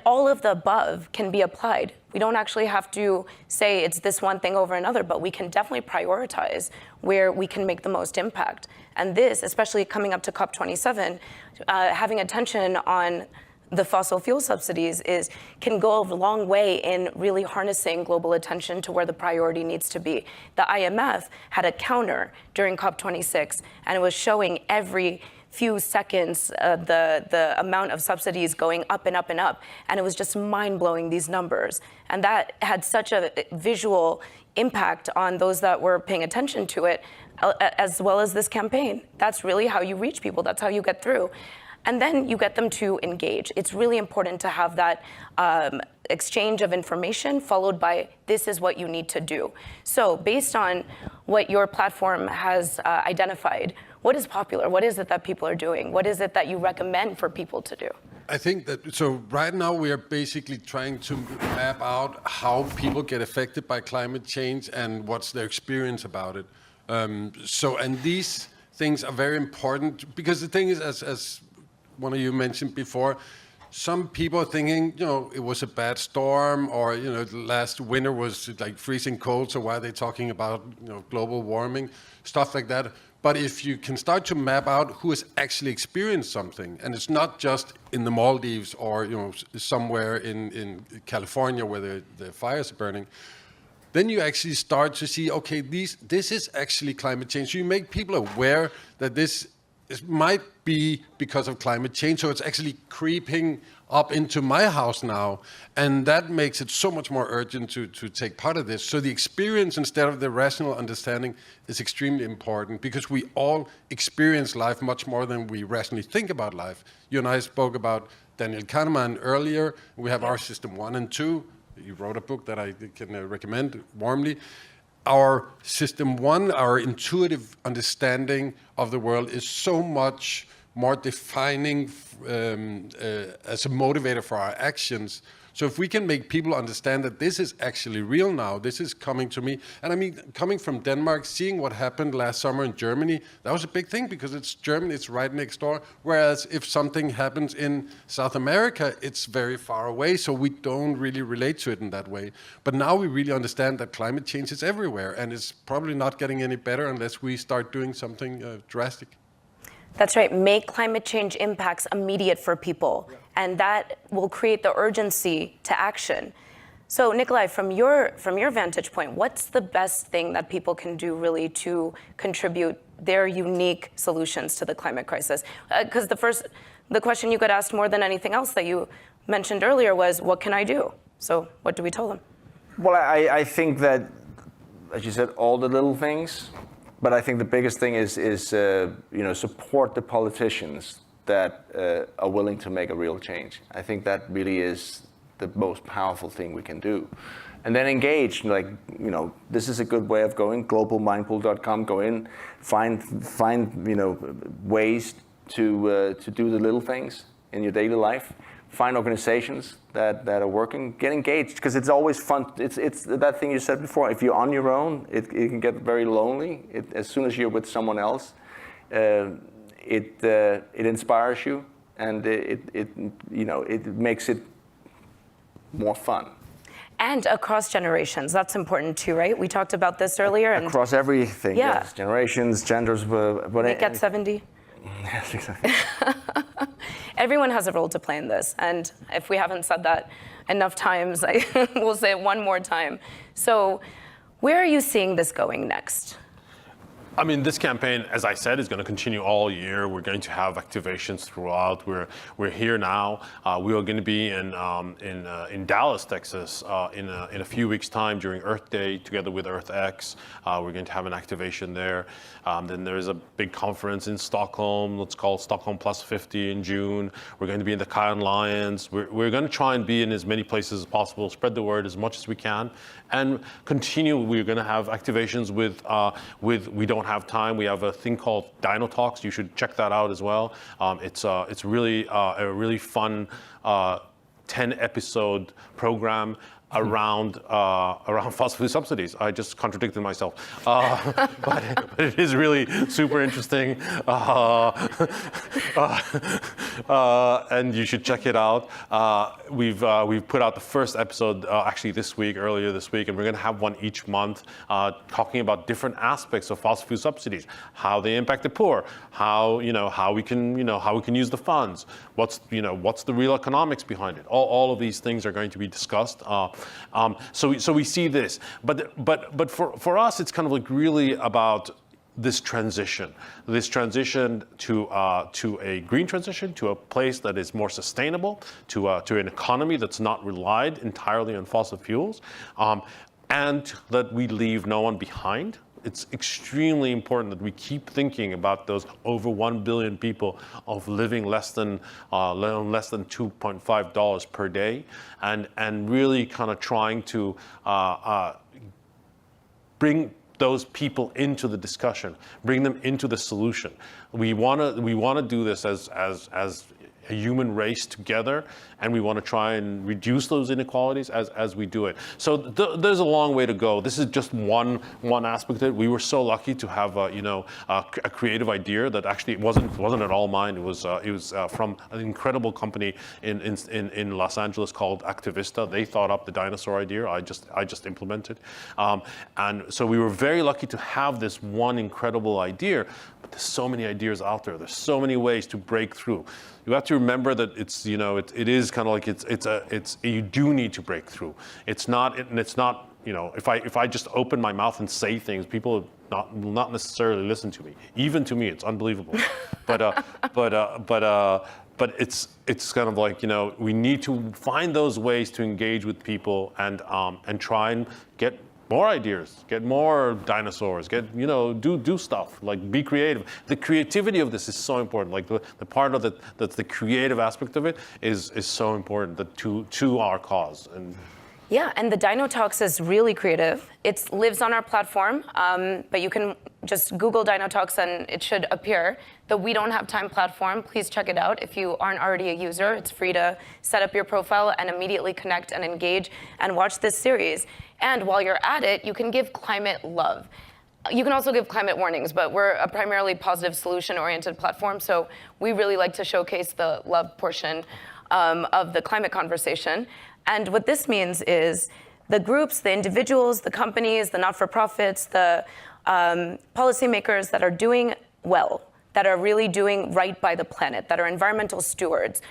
all of the above can be applied. We don't actually have to say it's this one thing over another, but we can definitely prioritize where we can make the most impact. And this, especially coming up to COP27, having attention on the fossil fuel subsidies can go a long way in really harnessing global attention to where the priority needs to be. The IMF had a counter during COP26, and it was showing every few seconds the amount of subsidies going up and up and up, and it was just mind-blowing, these numbers. And that had such a visual impact on those that were paying attention to it, as well as this campaign. That's really how you reach people. That's how you get through. And then you get them to engage. It's really important to have that exchange of information followed by, this is what you need to do. So based on what your platform has identified, what is popular? What is it that people are doing? What is it that you recommend for people to do? I think that, so right now we are basically trying to map out how people get affected by climate change and what's their experience about it. And these things are very important, because the thing is, as one of you mentioned before, some people are thinking, it was a bad storm, or, last winter was like freezing cold, so why are they talking about, global warming, stuff like that. But if you can start to map out who has actually experienced something, and it's not just in the Maldives or, somewhere in California where the fires are burning, then you actually start to see, okay, this is actually climate change. So you make people aware that this might be because of climate change, so it's actually creeping up into my house now, and that makes it so much more urgent to take part of this. So the experience instead of the rational understanding is extremely important, because we all experience life much more than we rationally think about life. You and I spoke about Daniel Kahneman earlier. We have our system 1 and 2. You wrote a book that I can recommend warmly. Our system 1, our intuitive understanding of the world, is so much more defining as a motivator for our actions. So if we can make people understand that this is actually real now, this is coming to me. And I mean, coming from Denmark, seeing what happened last summer in Germany, that was a big thing, because it's Germany, it's right next door. Whereas if something happens in South America, it's very far away, so we don't really relate to it in that way. But now we really understand that climate change is everywhere, and it's probably not getting any better unless we start doing something drastic. That's right. Make climate change impacts immediate for people, and that will create the urgency to action. So, Nikolaj, from your vantage point, what's the best thing that people can do really to contribute their unique solutions to the climate crisis? Because the question you got asked more than anything else that you mentioned earlier was, what can I do? So, what do we tell them? Well, I think that, as you said, all the little things. But I think the biggest thing is support the politicians that are willing to make a real change. I think that really is the most powerful thing we can do. And then engage, this is a good way of going. Globalmindpool.com, go in, find ways to do the little things in your daily life. Find organizations that are working, get engaged, because it's always fun. It's that thing you said before. If you're on your own, it can get very lonely. As soon as you're with someone else, it inspires you, and it makes it more fun. And across generations, that's important too, right? We talked about this earlier. And across everything, yes. Generations, genders, Nick at 70. Yes, exactly. Everyone has a role to play in this, and if we haven't said that enough times, I will say it one more time. So, where are you seeing this going next? I mean, this campaign, as I said, is going to continue all year. We're going to have activations throughout. We're here now. We are going to be in Dallas, Texas, in a few weeks' time during Earth Day, together with EarthX. We're going to have an activation there. Then there is a big conference in Stockholm. Let's call it Stockholm Plus 50 in June. We're going to be in the Cannes Lions. We're going to try and be in as many places as possible, spread the word as much as we can, and continue. We're going to have activations with We Don't Have Time. We have a thing called Dino Talks. You should check that out as well. It's really a really fun 10-episode program around fossil fuel subsidies. I just contradicted myself, but it is really super interesting, and you should check it out. We've put out the first episode actually earlier this week, and we're going to have one each month talking about different aspects of fossil fuel subsidies, how they impact the poor, how we can use the funds, what's the real economics behind it. All of these things are going to be discussed. So we see this, but for us, it's kind of like really about this transition to a green transition, to a place that is more sustainable, to an economy that's not relied entirely on fossil fuels. and that we leave no one behind. It's extremely important that we keep thinking about those over 1 billion people of living less than $2.5 per day, and really kind of trying to bring those people into the discussion, bring them into the solution. We want to do this as a human race together, and we want to try and reduce those inequalities as we do it. So there's a long way to go. This is just one aspect of it. We were so lucky to have a creative idea that actually wasn't at all mine. It was from an incredible company in Los Angeles called Activista. They thought up the dinosaur idea. I just implemented, and so we were very lucky to have this one incredible idea. But there's so many ideas out there. There's so many ways to break through. You have to remember that it is kind of like you do need to break through. It's not if I just open my mouth and say things, people will not necessarily listen to me. Even to me, it's unbelievable. But it's kind of like, we need to find those ways to engage with people and try and get more ideas, get more dinosaurs, do stuff, like be creative. The creativity of this is so important. Like the part of that's the creative aspect of it is so important to our cause. And yeah, and the Dino Talks is really creative. It lives on our platform, but you can just Google Dino Talks and it should appear. The We Don't Have Time platform, please check it out. If you aren't already a user, it's free to set up your profile and immediately connect and engage and watch this series. And while you're at it, you can give climate love. You can also give climate warnings, but we're a primarily positive solution-oriented platform, so we really like to showcase the love portion of the climate conversation. And what this means is the groups, the individuals, the companies, the not-for-profits, the policymakers that are doing well, that are really doing right by the planet, that are environmental stewards,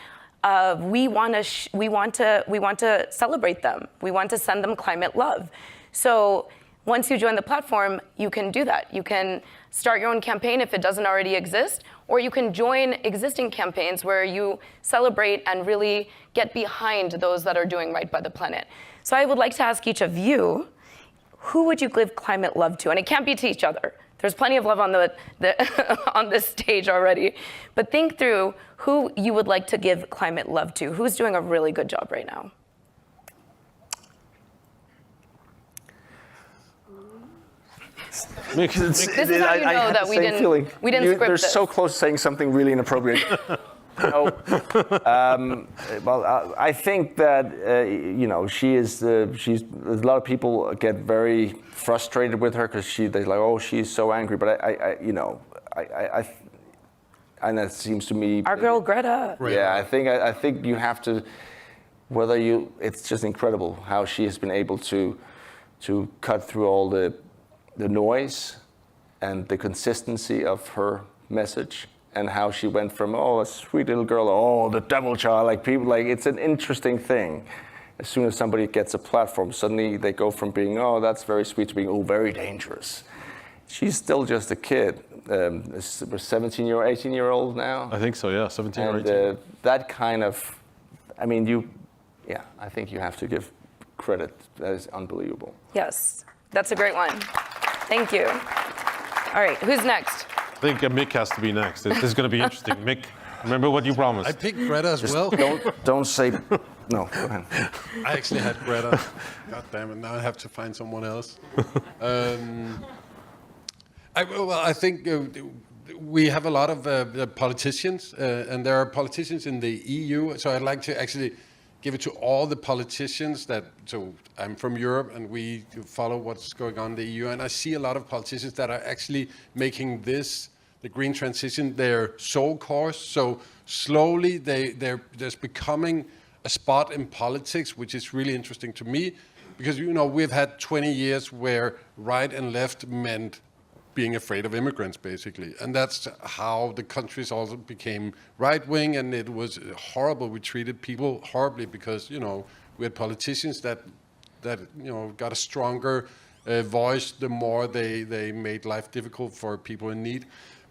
we want to celebrate them. We want to send them climate love. So once you join the platform, you can do that. You can start your own campaign if it doesn't already exist, or you can join existing campaigns where you celebrate and really get behind those that are doing right by the planet. So I would like to ask each of you, who would you give climate love to? And it can't be to each other. There's plenty of love on on this stage already. But think through who you would like to give climate love to. Who's doing a really good job right now? This is how you know that we didn't script They're this. so close to saying something really inappropriate. I think that she's a lot of people get very frustrated with her because they're like, oh, she's so angry. But and that seems to me Our girl Greta. Yeah, I think you have to. It's just incredible how she has been able to cut through all the noise and the consistency of her message, and how she went from, oh, a sweet little girl, oh, the devil child, it's an interesting thing. As soon as somebody gets a platform, suddenly they go from being, oh, that's very sweet, to being, oh, very dangerous. She's still just a kid, 18-year-old now. I think so, yeah, 17 or 18. And that kind of, I think you have to give credit. That is unbelievable. Yes, that's a great one. Thank you. All right, who's next? I think Mik has to be next. This is going to be interesting. Mik, remember what you promised. I picked Greta as well. Don't say, no, go ahead. I actually had Greta. God damn it, now I have to find someone else. I think we have a lot of politicians, and there are politicians in the EU, so I'd like to actually give it to all the politicians so I'm from Europe and we follow what's going on in the EU, and I see a lot of politicians that are actually making the green transition, their sole course. So slowly there's becoming a spot in politics, which is really interesting to me, because we've had 20 years where right and left meant being afraid of immigrants, basically. And that's how the countries also became right-wing, and it was horrible. We treated people horribly because, we had politicians that got a stronger voice the more they made life difficult for people in need.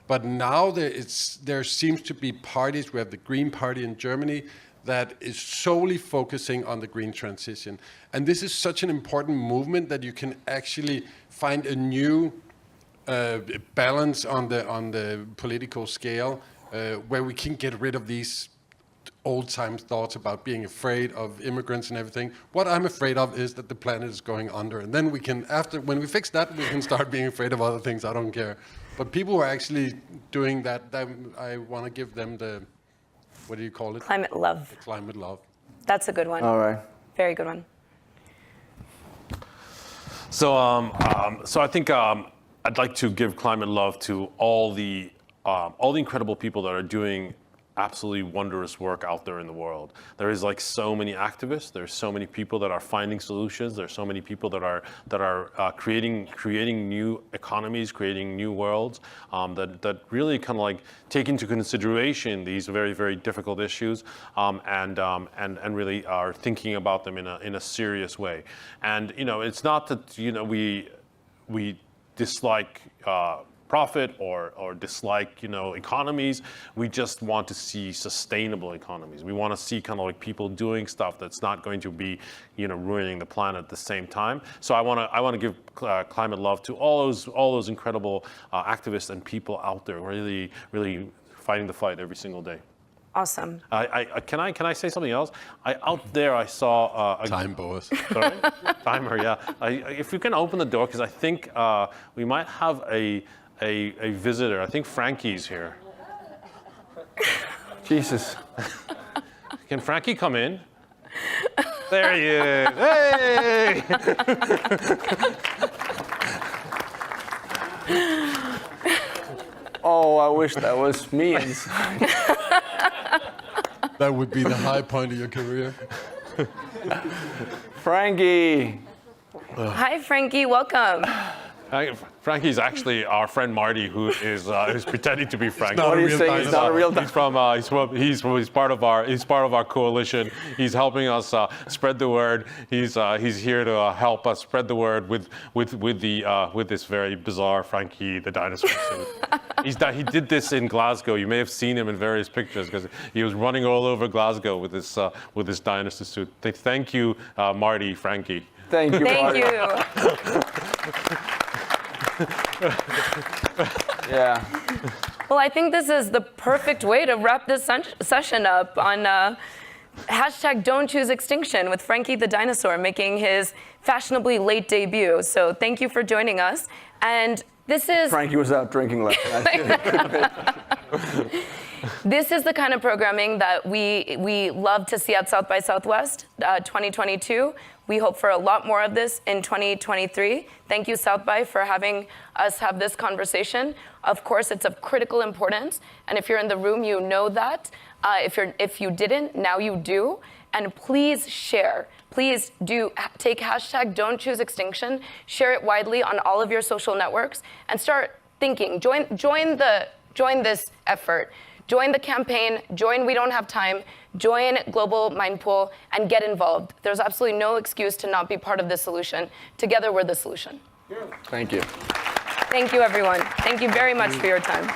But now there seems to be parties. We have the Green Party in Germany that is solely focusing on the green transition. And this is such an important movement that you can actually find a new balance on the political scale where we can get rid of these old-time thoughts about being afraid of immigrants and everything. What I'm afraid of is that the planet is going under. And then we can, when we fix that, we can start being afraid of other things. I don't care. But people who are actually doing that, I want to give them the, what do you call it? Climate love. The climate love. That's a good one. All right. Very good one. So, so I think I'd like to give climate love to all the incredible people that are doing absolutely wondrous work out there in the world. There is like so many activists. There's so many people that are finding solutions. There's so many people that are creating new economies, creating new worlds that really kind of like take into consideration these very, very difficult issues and really are thinking about them in a serious way. And it's not that we dislike profit or dislike economies. We just want to see sustainable economies. We want to see kind of like people doing stuff that's not going to be ruining the planet at the same time. So I want to give climate love to all those incredible activists and people out there really fighting the fight every single day. Awesome. Can I say something else? Out there I saw Time, Boaz. Sorry? Timer, yeah. If you can open the door, because I think we might have a visitor. I think Frankie's here. Jesus. Can Frankie come in? There he is. Hey! Oh, I wish that was me inside. That would be the high point of your career. Frankie. Hi, Frankie. Welcome. Frankie's actually our friend Marty, who is pretending to be Frankie. What do you say? He's not a real dinosaur. He's part of our coalition. He's helping us spread the word. He's here to help us spread the word with this very bizarre Frankie the dinosaur suit. He did this in Glasgow. You may have seen him in various pictures because he was running all over Glasgow with this dinosaur suit. Thank you, Marty, Frankie. Thank you, Marty. Thank you. Yeah. Well, I think this is the perfect way to wrap this session up on hashtag #Don'tChooseExtinction with Frankie the Dinosaur making his fashionably late debut. So thank you for joining us. And this is... Frankie was out drinking last night. This is the kind of programming that we love to see at South by Southwest 2022. We hope for a lot more of this in 2023. Thank you, South by, for having us have this conversation. Of course, it's of critical importance, and if you're in the room, you know that. If you didn't, now you do. And please share. Please do take hashtag #Don'tChooseExtinction, share it widely on all of your social networks, and start thinking. Join this effort. Join the campaign, join We Don't Have Time, join Global Mindpool, and get involved. There's absolutely no excuse to not be part of this solution. Together, we're the solution. Thank you. Thank you, everyone. Thank you very much for your time.